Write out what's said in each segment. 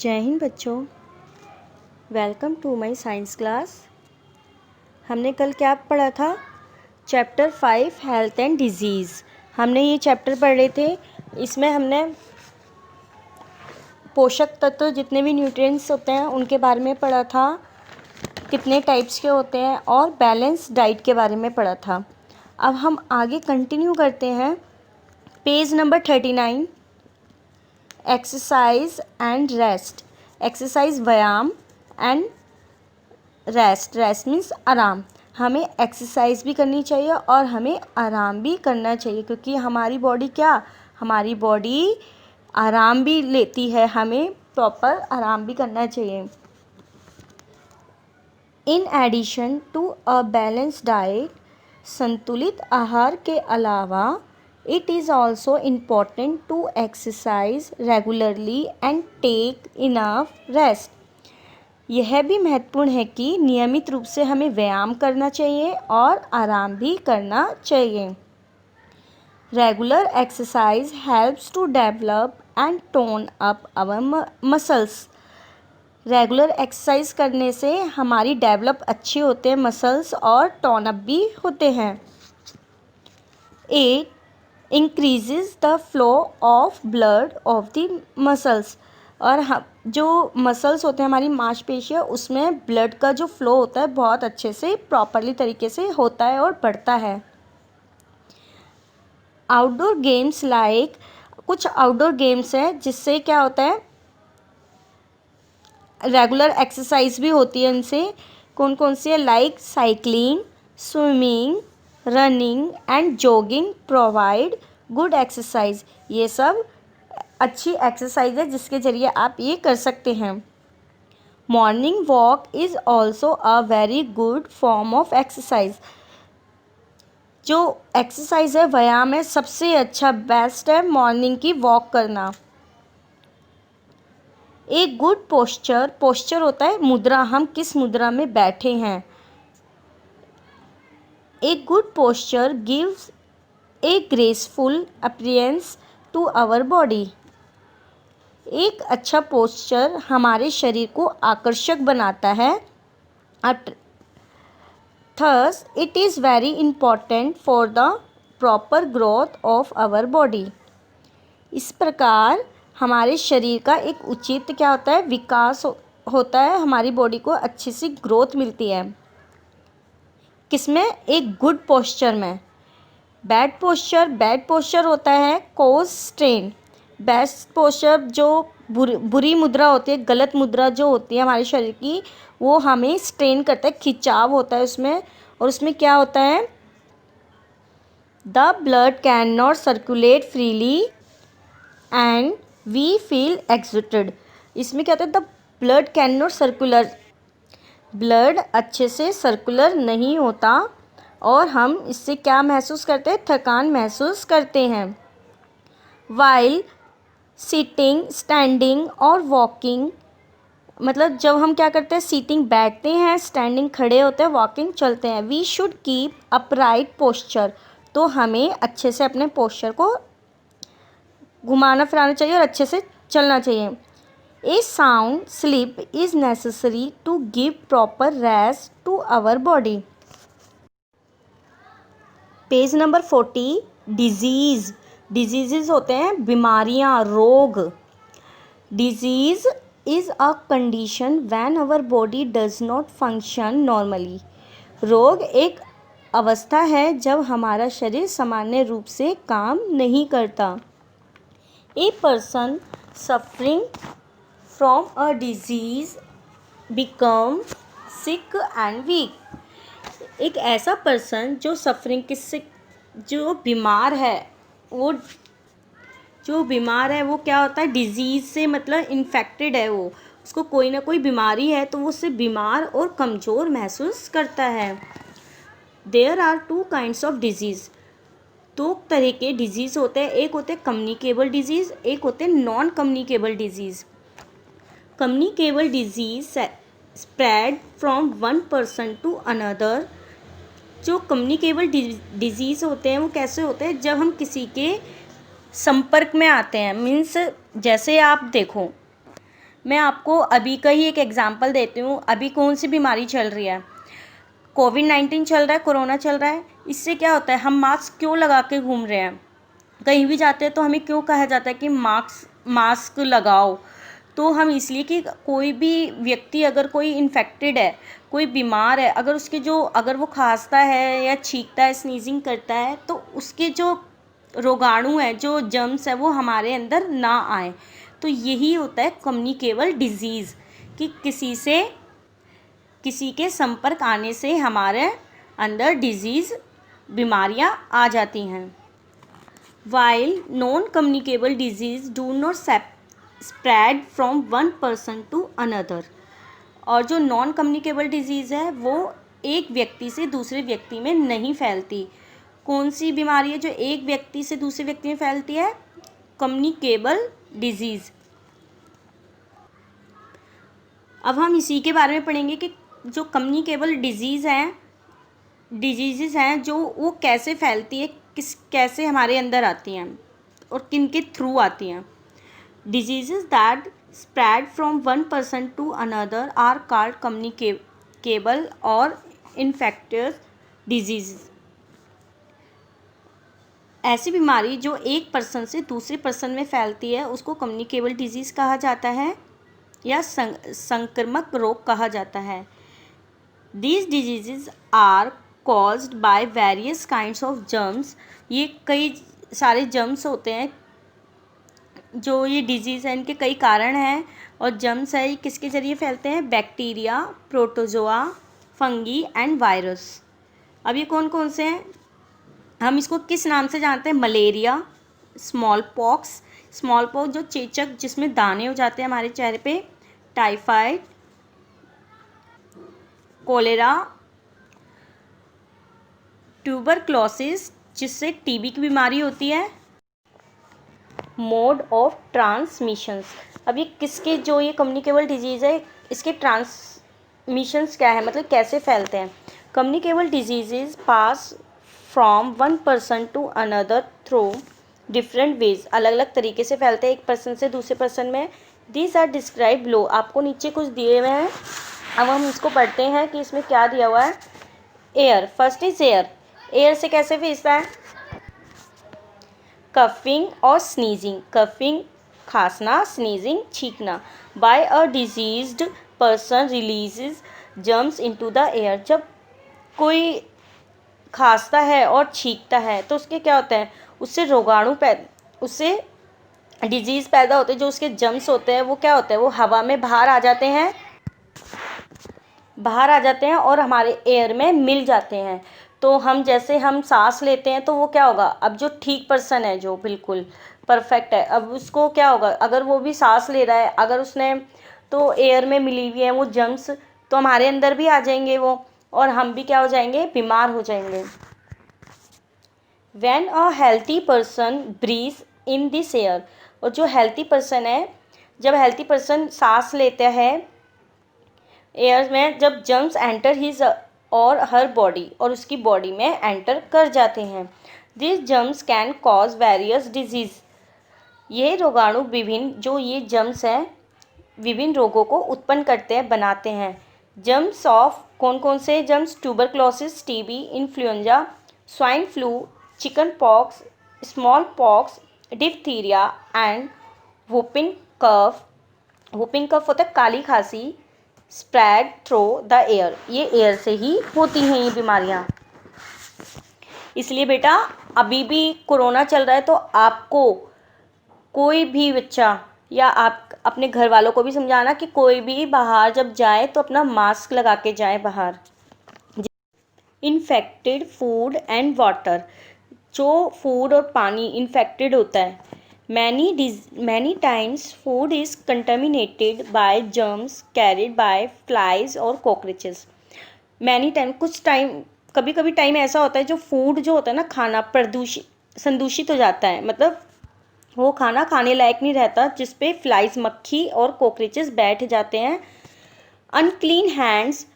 जय हिंद बच्चों, welcome to my science class. हमने कल क्या पढ़ा था? Chapter 5 health and disease. हमने ये चैप्टर पढ़े थे। इसमें हमने पोषक तत्व जितने भी न्यूट्रिएंट्स होते हैं उनके बारे में पढ़ा था, कितने टाइप्स के होते हैं, और बैलेंस डाइट के बारे में पढ़ा था। अब हम आगे कंटिन्यू करते हैं। Page number 39, exercise and rest. Exercise व्यायाम एंड रेस्ट मीन्स आराम। हमें एक्सरसाइज भी करनी चाहिए और हमें आराम भी करना चाहिए, क्योंकि हमारी बॉडी आराम भी लेती है। हमें प्रॉपर आराम भी करना चाहिए। In addition to a balance diet, संतुलित आहार के अलावा it is also important to exercise regularly and take enough rest. यह भी महत्वपूर्ण है कि नियमित रूप से हमें व्यायाम करना चाहिए और आराम भी करना चाहिए। Regular exercise helps to develop and tone up our muscles. Regular exercise करने से हमारी डेवलप अच्छे होते हैं मसल्स, और टोन अप भी होते हैं। It increases the flow of blood of the muscles. और हम जो मसल्स होते हैं, हमारी मांसपेशियाँ, उसमें ब्लड का जो फ्लो होता है बहुत अच्छे से प्रॉपरली तरीके से होता है और बढ़ता है। आउटडोर गेम्स लाइक, कुछ आउटडोर गेम्स हैं जिससे क्या होता है, रेगुलर एक्सरसाइज भी होती है इनसे। कौन कौन सी है? Like cycling, swimming, running and jogging provide good exercise. ये सब अच्छी एक्सरसाइज है जिसके ज़रिए आप ये कर सकते हैं। Morning walk is also a very good form of exercise. जो एक्सरसाइज है, व्यायाम है, सबसे अच्छा बेस्ट है मॉर्निंग की वॉक करना। एक गुड पोस्चर होता है मुद्रा, हम किस मुद्रा में बैठे हैं। एक good posture gives a graceful appearance to our body. एक अच्छा पोस्चर हमारे शरीर को आकर्षक बनाता है। Thus it is very important for the proper growth of our body. इस प्रकार हमारे शरीर का एक उचित क्या होता है, विकास होता है, हमारी बॉडी को अच्छी सी ग्रोथ मिलती है। किसमें? एक गुड पोस्चर में। बैड पोस्चर होता है कॉज स्ट्रेन। बेस्ट पोस्चर जो बुरी मुद्रा होती है, गलत मुद्रा जो होती है हमारे शरीर की, वो हमें स्ट्रेन करता है, खिंचाव होता है उसमें। और उसमें क्या होता है? The blood can not circulate freely and we feel excited. इसमें क्या होता है? The blood can not circular, blood अच्छे से सर्कुलर नहीं होता और हम इससे क्या महसूस करते हैं? थकान महसूस करते हैं। वाइल सिटिंग, स्टैंडिंग और वॉकिंग, मतलब जब हम क्या करते हैं? सीटिंग बैठते हैं, स्टैंडिंग खड़े होते हैं, वॉकिंग चलते हैं। We should keep upright posture, तो हमें अच्छे से अपने पोस्चर को घुमाना फिराना चाहिए और अच्छे से चलना चाहिए। A sound sleep is necessary to give proper rest to our body. Page number 40, disease होते हैं बीमारियाँ, रोग। Disease is a condition when our body does not function normally. रोग एक अवस्था है जब हमारा शरीर सामान्य रूप से काम नहीं करता। A person suffering from a disease become sick and weak. एक ऐसा पर्सन जो सफरिंग किससे, जो बीमार है, वो क्या होता है? डिजीज़ से, मतलब इन्फेक्टेड है, वो उसको कोई ना कोई बीमारी है, तो वो उससे बीमार और कमज़ोर महसूस करता है। There are 2 kinds of disease. 2 तरह के डिजीज़ होते हैं। एक होते हैं कम्युनिकेबल डिजीज़, एक होते हैं non communicable disease. Communicable disease spread from one person to another. जो कम्युनिकेबल डिजीज़ होते हैं वो कैसे होते हैं? जब हम किसी के संपर्क में आते हैं, मीन्स जैसे आप देखो, मैं आपको अभी का ही एक एग्जांपल देती हूँ। अभी कौन सी बीमारी चल रही है, कोविड-19 चल रहा है, कोरोना चल रहा है। इससे क्या होता है, हम मास्क क्यों लगा के घूम रहे हैं, कहीं भी जाते हैं तो हमें क्यों कहा जाता है कि मास्क लगाओ। तो हम इसलिए कि कोई भी व्यक्ति अगर कोई इन्फेक्टेड है, कोई बीमार है, अगर वो खांसता है या छींकता है, स्नीजिंग करता है, तो उसके जो रोगाणु है, जो जर्म्स है, वो हमारे अंदर ना आए। तो यही होता है कम्युनिकेबल डिजीज़, कि किसी के संपर्क आने से हमारे अंदर डिजीज़, बीमारियां आ जाती हैं। While non-communicable disease do not spread from one person to another, और जो नॉन कम्युनिकेबल डिजीज़ है वो एक व्यक्ति से दूसरे व्यक्ति में नहीं फैलती। कौन सी बीमारी है जो एक व्यक्ति से दूसरे व्यक्ति में फैलती है, कम्युनिकेबल डिजीज़। अब हम इसी के बारे में पढ़ेंगे कि जो कम्युनिकेबल डिजीज़ हैं जो वो कैसे फैलती है, कैसे हमारे अंदर आती हैं और किन के थ्रू आती हैं। Disease that spread from one person to another are called communicable और इन्फेक्टियस डिजीज़। ऐसी बीमारी जो एक पर्सन से दूसरे पर्सन में फैलती है उसको कम्युनिकेबल डिजीज़ कहा जाता है या संक्रामक रोग कहा जाता है। These diseases are caused by various kinds of germs। ये कई सारे जर्म्स होते हैं जो ये डिजीज़ है, इनके कई कारण हैं। और जर्म्स है ये किसके ज़रिए फैलते हैं, bacteria, protozoa, fungi and virus. अब ये कौन कौन से हैं, हम इसको किस नाम से जानते हैं, मलेरिया, स्मॉल पॉक्स जो चेचक जिसमें दाने हो जाते हैं हमारे चेहरे पे, टाइफाइड, कोलेरा, ट्यूबरक्लोसिस जिससे टीबी की बीमारी होती है, मोड ऑफ ट्रांसमिशंस। अब ये किसके, जो ये कम्युनिकेबल डिजीज़ है इसके ट्रांसमिशंस क्या है, मतलब कैसे फैलते हैं। Communicable disease pass from one person to another through different ways. अलग अलग तरीके से फैलते हैं एक पर्सन से दूसरे पर्सन में। दीज आर डिस्क्राइब लो। आपको नीचे कुछ दिए हुए हैं, अब हम इसको पढ़ते हैं कि इसमें क्या दिया हुआ है। एयर, फर्स्ट इज एयर से कैसे फैलता है, कफिंग और स्नीजिंग। कफिंग खांसना, स्नीजिंग छींकना। By a diseased person releases germs into the air. जब कोई खांसता है और छींकता है तो उसके क्या होता है, उससे डिजीज़ पैदा होते हैं। जो उसके जर्म्स होते हैं वो क्या होते हैं, वो हवा में बाहर आ जाते हैं और हमारे एयर में मिल जाते हैं। तो हम सांस लेते हैं तो वो क्या होगा, अब जो ठीक पर्सन है, जो बिल्कुल परफेक्ट है, अब उसको क्या होगा, अगर वो भी सांस ले रहा है, अगर उसने तो एयर में मिली हुई है वो जर्म्स, तो हमारे अंदर भी आ जाएंगे वो, और हम भी क्या हो जाएंगे, बीमार हो जाएंगे। When a healthy person breathes in this air, और जो हेल्थी पर्सन है, जब हेल्थी पर्सन सांस लेता है एयर में, जब जर्म्स एंटर हिज और हर बॉडी, और उसकी बॉडी में एंटर कर जाते हैं। This germs can cause various disease. ये रोगाणु जो ये जर्म्स हैं विभिन्न रोगों को उत्पन्न करते हैं, बनाते हैं। जर्म्स ऑफ कौन कौन से germs, tuberculosis, TB, influenza, swine flu, chickenpox, smallpox, diphtheria and whooping cough. Whooping cough होता है काली खांसी। स्प्रेड थ्रू द एयर, ये एयर से ही होती हैं ये बीमारियां। इसलिए बेटा अभी भी कोरोना चल रहा है तो आपको कोई भी बच्चा या आप अपने घर वालों को भी समझाना कि कोई भी बाहर जब जाए तो अपना मास्क लगा के जाए बाहर। इन्फेक्टेड फूड एंड वाटर, जो फूड और पानी इन्फेक्टेड होता है। Many times food is contaminated by germs carried by flies और cockroaches। कभी कभी टाइम ऐसा होता है जो फूड जो होता है ना, खाना संदूषित हो जाता है, मतलब वो खाना खाने लायक नहीं रहता, जिस पे फ्लाइज, मक्खी और कॉकरोचेस बैठ जाते हैं। अनक्लीन हैंड्स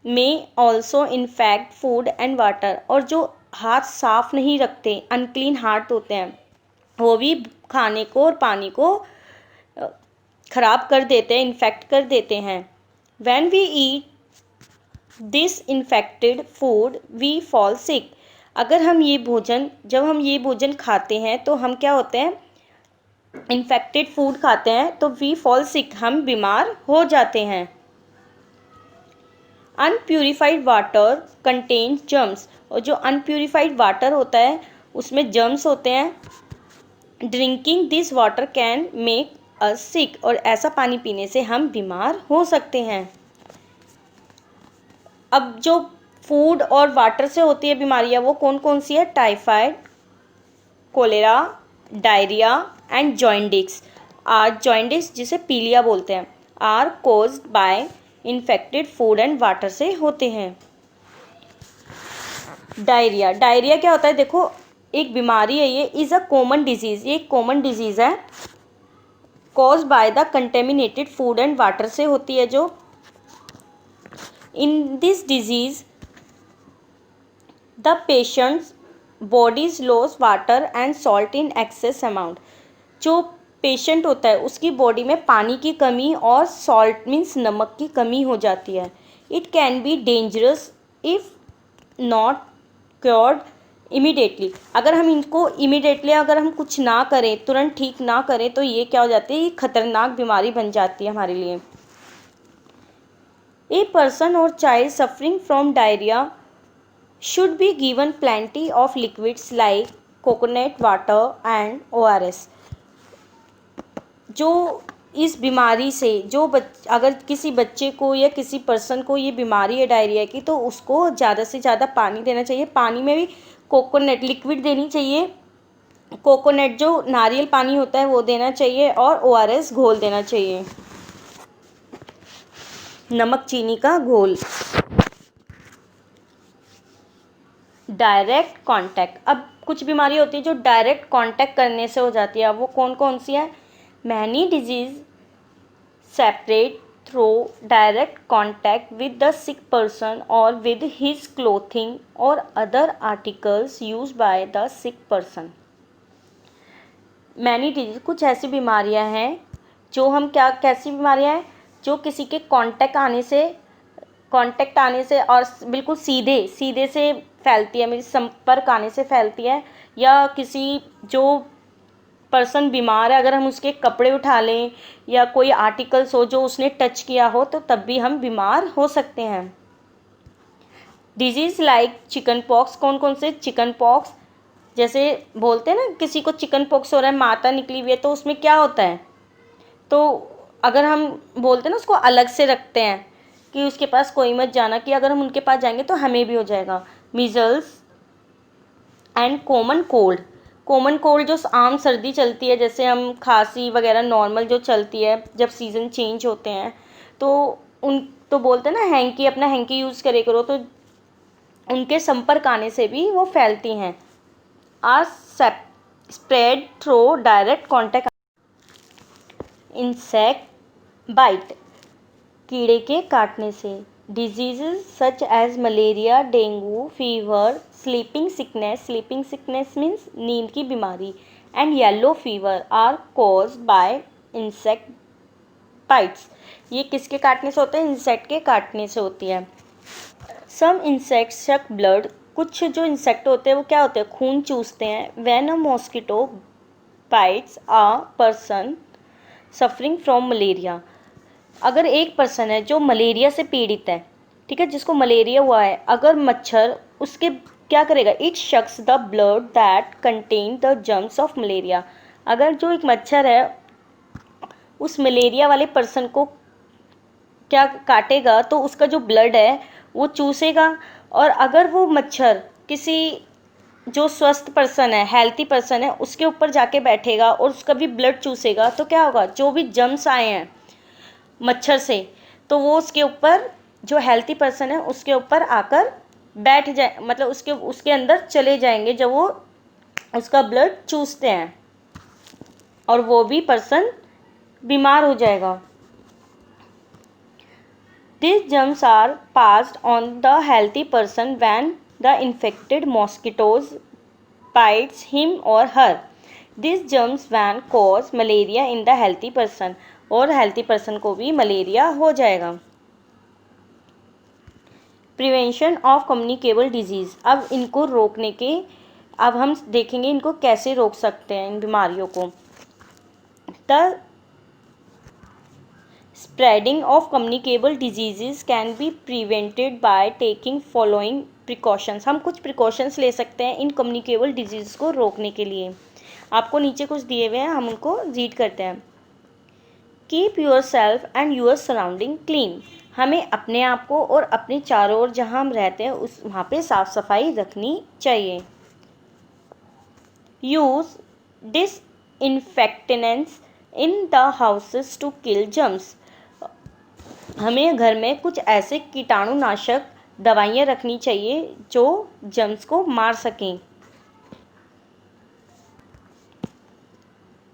में also infect food and water, और जो हाथ साफ नहीं रखते, अनक्लीन हाथ होते हैं, वो भी खाने को और पानी को ख़राब कर देते हैं, इन्फेक्ट कर देते हैं। When we eat this infected food we fall sick। अगर हम ये भोजन जब हम ये भोजन खाते हैं तो हम क्या होते हैं, इन्फेक्टेड फूड खाते हैं तो वी फॉल सिक, हम बीमार हो जाते हैं। अनप्यूरिफाइड वाटर कंटेन्स जर्म्स। और जो अनप्यूरिफाइड वाटर होता है उसमें जर्म्स होते हैं। Drinking this water can make us sick. और ऐसा पानी पीने से हम बीमार हो सकते हैं। अब जो फूड और वाटर से होती है बीमारियां वो कौन कौन सी है? Typhoid, cholera, diarrhoea and jaundice. Jaundice जिसे पीलिया बोलते हैं, are caused by infected food and water से होते हैं। डायरिया, डायरिया क्या होता है? देखो, एक बीमारी है, ये इज़ अ कॉमन डिजीज़, ये एक कॉमन डिजीज़ है। Cause by the contaminated food and water से होती है जो। In this disease the patients bodies loss water and salt in excess amount. जो पेशेंट होता है उसकी बॉडी में पानी की कमी और सॉल्ट मीन्स नमक की कमी हो जाती है। It can be dangerous if not cured immediately. अगर हम इनको इमीडिएटली अगर हम कुछ ना करें, तुरंत ठीक ना करें, तो ये क्या हो जाती है, ये खतरनाक बीमारी बन जाती है हमारे लिए। ए पर्सन और child suffering from diarrhoea should be given plenty of liquids like coconut water and ORS। जो इस बीमारी से अगर किसी बच्चे को या किसी पर्सन को ये बीमारी है डायरिया की, तो उसको ज़्यादा से ज़्यादा पानी देना चाहिए। पानी में भी कोकोनट लिक्विड देनी चाहिए। कोकोनट जो नारियल पानी होता है वो देना चाहिए और ORS घोल देना चाहिए, नमक चीनी का घोल। Direct contact. अब कुछ बीमारी होती है जो डायरेक्ट कांटेक्ट करने से हो जाती है। अब वो कौन कौन सी है? Many disease separate through direct contact with the sick person और विद हिज क्लोथिंग और other articles use by the sick person. Many disease कुछ ऐसी बीमारियां हैं जो हम कैसी बीमारियां हैं जो किसी के कांटेक्ट आने से और बिल्कुल सीधे से फैलती है, मेरी संपर्क आने से फैलती है। या किसी जो पर्सन बीमार है अगर हम उसके कपड़े उठा लें या कोई आर्टिकल्स हो जो उसने टच किया हो तो तब भी हम बीमार हो सकते हैं। Disease like chicken pox. कौन कौन से? चिकन पॉक्स, जैसे बोलते हैं ना किसी को चिकन पॉक्स हो रहा है, माता निकली हुई है, तो उसमें क्या होता है, तो अगर हम बोलते हैं ना उसको अलग से रखते हैं कि उसके पास कोई मत जाना, कि अगर हम उनके पास जाएंगे तो हमें भी हो जाएगा। Measles and common cold. Common cold जो आम सर्दी चलती है, जैसे हम खांसी वगैरह नॉर्मल जो चलती है जब सीज़न चेंज होते हैं, तो बोलते हैं ना हैंकी, अपना हैंकी यूज़ करे करो, तो उनके संपर्क आने से भी वो फैलती हैं। Are spread through direct contact. Insect bite, कीड़े के काटने से। Disease such as malaria, dengue fever, sleeping sickness means नींद की बीमारी, and yellow fever are cause by insect bites. ये किसके काटने से होते हैं? इंसेक्ट के काटने से होती है। सम इंसेक्ट्स सक ब्लड। कुछ जो इंसेक्ट होते हैं वो क्या होते हैं? खून चूसते हैं। When a mosquito bytes a person suffering from malaria. अगर एक पर्सन है जो मलेरिया से पीड़ित है, ठीक है, जिसको मलेरिया हुआ है, अगर मच्छर उसके क्या करेगा? It Shakas the blood that contain the germs of malaria. अगर जो एक मच्छर है उस मलेरिया वाले पर्सन को क्या काटेगा तो उसका जो ब्लड है वो चूसेगा। और अगर वो मच्छर किसी जो स्वस्थ पर्सन है, हेल्थी पर्सन है, उसके ऊपर जाके बैठेगा और उसका भी ब्लड चूसेगा, तो क्या होगा? जो भी जर्म्स आए हैं मच्छर से, तो वो उसके ऊपर, जो हेल्थी पर्सन है उसके ऊपर आकर बैठ जाए, मतलब उसके अंदर चले जाएंगे जब वो उसका ब्लड चूसते हैं, और वो भी पर्सन बीमार हो जाएगा। These germs are passed on the healthy person when the infected mosquitoes bites him or her. These germs can cause malaria in the healthy person. और हेल्थी पर्सन को भी मलेरिया हो जाएगा। प्रिवेंशन ऑफ कम्युनिकेबल डिजीज़, अब इनको रोकने के, अब हम देखेंगे इनको कैसे रोक सकते हैं इन बीमारियों को। The spreading of communicable disease can be prevented by taking following precautions, हम कुछ प्रिकॉशंस ले सकते हैं इन कम्युनिकेबल डिजीज़ को रोकने के लिए। आपको नीचे कुछ दिए हुए हैं, हम उनको रीड करते हैं। Keep your self and your surrounding clean, हमें अपने आप को और अपने चारों ओर जहाँ हम रहते हैं उस वहाँ पे साफ़ सफाई रखनी चाहिए। Use disinfectants in the houses to kill germs, हमें घर में कुछ ऐसे कीटाणुनाशक दवाइयाँ रखनी चाहिए जो जर्म्स को मार सकें।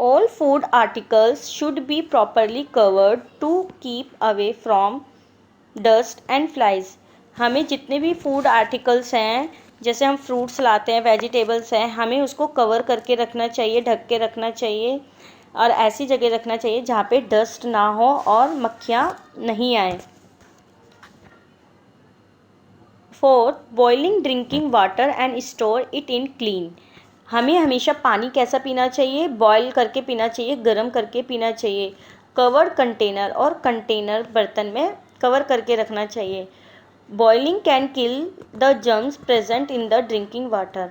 All food articles should be properly covered to keep away from dust and flies, हमें जितने भी फूड आर्टिकल्स हैं, जैसे हम फ्रूट्स लाते हैं, वेजिटेबल्स हैं, हमें उसको कवर करके रखना चाहिए, ढक के रखना चाहिए और ऐसी जगह रखना चाहिए जहाँ पे डस्ट ना हो और मक्खियाँ नहीं आए। 4. Boiling drinking water and store it in clean, हमें हमेशा पानी कैसा पीना चाहिए, बॉयल करके पीना चाहिए, गर्म करके पीना चाहिए। कवर्ड कंटेनर, और कंटेनर बर्तन में कवर करके रखना चाहिए। Boiling can kill the germs present in the drinking water,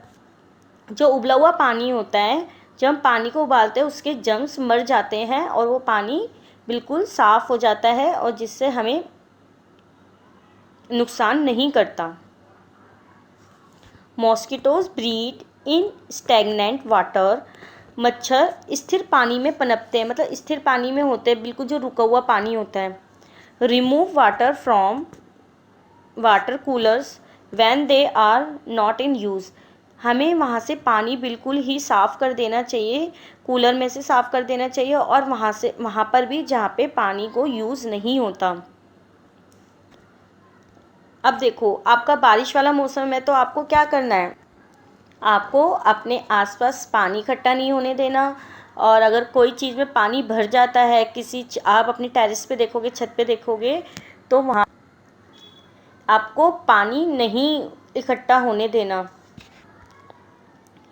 जो उबला हुआ पानी होता है, जब हम पानी को उबालते हैं उसके जर्म्स मर जाते हैं और वो पानी बिल्कुल साफ़ हो जाता है और जिससे हमें नुकसान नहीं करता। मॉस्किटोज़ ब्रीड इन स्टैगनेंट वाटर, मच्छर स्थिर पानी में पनपते हैं, मतलब स्थिर पानी में होते हैं, बिल्कुल जो रुका हुआ पानी होता है। Remove water from water coolers when they are not in use, हमें वहाँ से पानी बिल्कुल ही साफ़ कर देना चाहिए, कूलर में से साफ़ कर देना चाहिए और वहाँ पर भी जहाँ पे पानी को यूज़ नहीं होता। अब देखो, आपका बारिश वाला मौसम है तो आपको क्या करना है, आपको अपने आसपास पानी इकट्ठा नहीं होने देना, और अगर कोई चीज़ में पानी भर जाता है, आप अपनी टेरेस पे देखोगे, छत पे देखोगे, तो वहाँ आपको पानी नहीं इकट्ठा होने देना।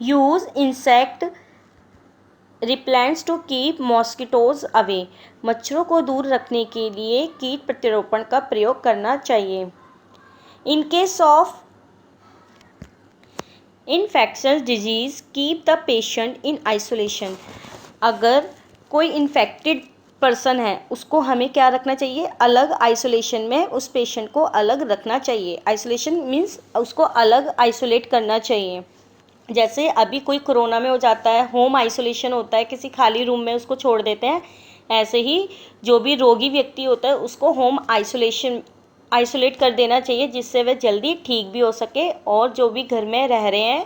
Use insect repellents to keep mosquitoes away, मच्छरों को दूर रखने के लिए कीट प्रतिरोपण का प्रयोग करना चाहिए। In case of infectious disease keep the patient in isolation, अगर कोई इन्फेक्टेड पर्सन है उसको हमें क्या रखना चाहिए, अलग आइसोलेशन में उस पेशेंट को अलग रखना चाहिए। आइसोलेशन मीन्स उसको अलग आइसोलेट करना चाहिए। जैसे अभी कोई कोरोना में हो जाता है, होम आइसोलेशन होता है, किसी खाली रूम में उसको छोड़ देते हैं, ऐसे ही जो भी रोगी व्यक्ति होता है उसको होम आइसोलेट कर देना चाहिए, जिससे वह जल्दी ठीक भी हो सके और जो भी घर में रह रहे हैं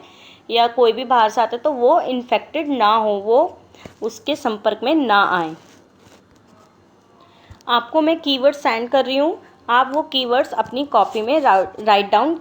या कोई भी बाहर से आता है तो वो इन्फेक्टेड ना हो, वो उसके संपर्क में ना आए। आपको मैं कीवर्ड सेंड कर रही हूँ, आप वो कीवर्ड्स अपनी कॉपी में राइट डाउन